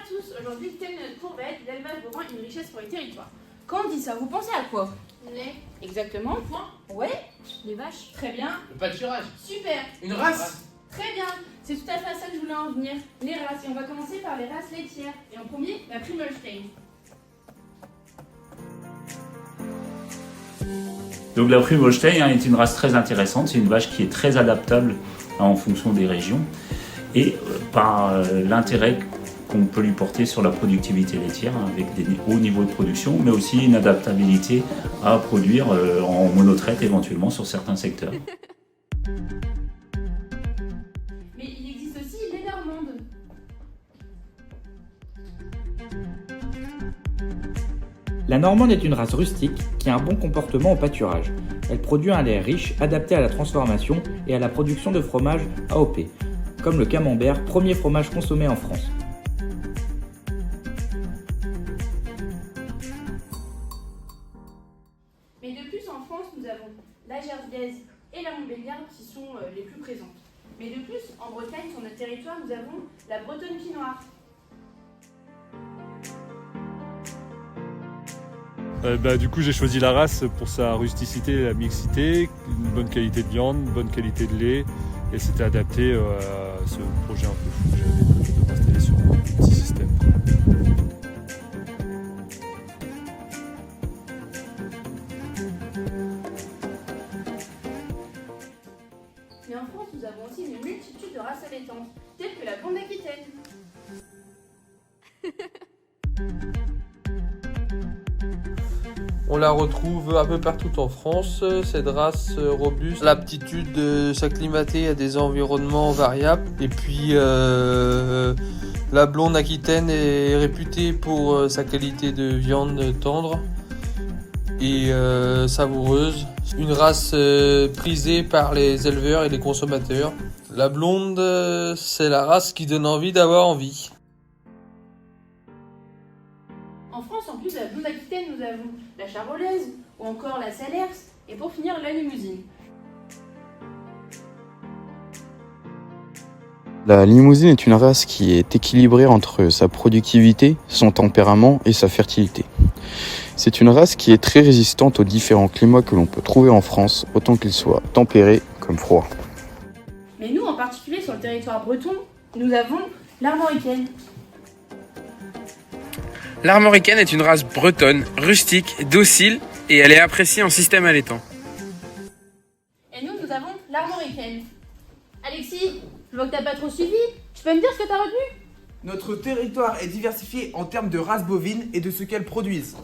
tous, aujourd'hui le thème de notre cours va être l'élevage bovin, une richesse pour les territoires. Quand on dit ça, vous pensez à quoi? Lait. Exactement. Point. Ouais, Les vaches. très bien. Le pâturage. Super, Une race. très bien. C'est tout à fait à ça que je voulais en venir. Les races. Et on va commencer par les races laitières. Et en premier, la Prime Holstein. Donc la Prime Holstein est une race très intéressante, c'est une vache qui est très adaptable en fonction des régions et par l'intérêt qu'on peut lui porter sur la productivité laitière avec des hauts niveaux de production, mais aussi une adaptabilité à produire en monotraite éventuellement sur certains secteurs. Mais il existe aussi les Normandes. La Normande est une race rustique qui a un bon comportement au pâturage. Elle produit un lait riche, adapté à la transformation et à la production de fromage AOP, comme le camembert, premier fromage consommé en France. Mais de plus, en France, nous avons la Jersiaise et la Montbéliarde qui sont les plus présentes. Mais de plus, en Bretagne, sur notre territoire, nous avons la Bretonne Pinoire. Du coup, j'ai choisi la race pour sa rusticité et la mixité, une bonne qualité de viande, une bonne qualité de lait, et c'était adapté à ce projet un peu fou que j'avais de m'installer sur un petit système. Mais en France, nous avons aussi une multitude de races allaitantes, telles que la blonde Aquitaine. On la retrouve un peu partout en France, cette race robuste, l'aptitude de s'acclimater à des environnements variables. Et puis la blonde aquitaine est réputée pour sa qualité de viande tendre et savoureuse. Une race prisée par les éleveurs et les consommateurs. La blonde, c'est la race qui donne envie d'avoir envie. En France, en plus de la blonde Aquitaine, nous avons la Charolaise ou encore la Salers et pour finir la Limousine. La Limousine est une race qui est équilibrée entre sa productivité, son tempérament et sa fertilité. C'est une race qui est très résistante aux différents climats que l'on peut trouver en France, autant qu'ils soient tempérés comme froids. Mais nous, en particulier sur le territoire breton, nous avons l'Armoricaine. L'Armoricaine est une race bretonne, rustique, docile et elle est appréciée en système allaitant. Et nous avons l'Armoricaine. Alexis, je vois que t'as pas trop suivi. Tu peux me dire ce que t'as retenu? Notre territoire est diversifié en termes de races bovines et de ce qu'elles produisent.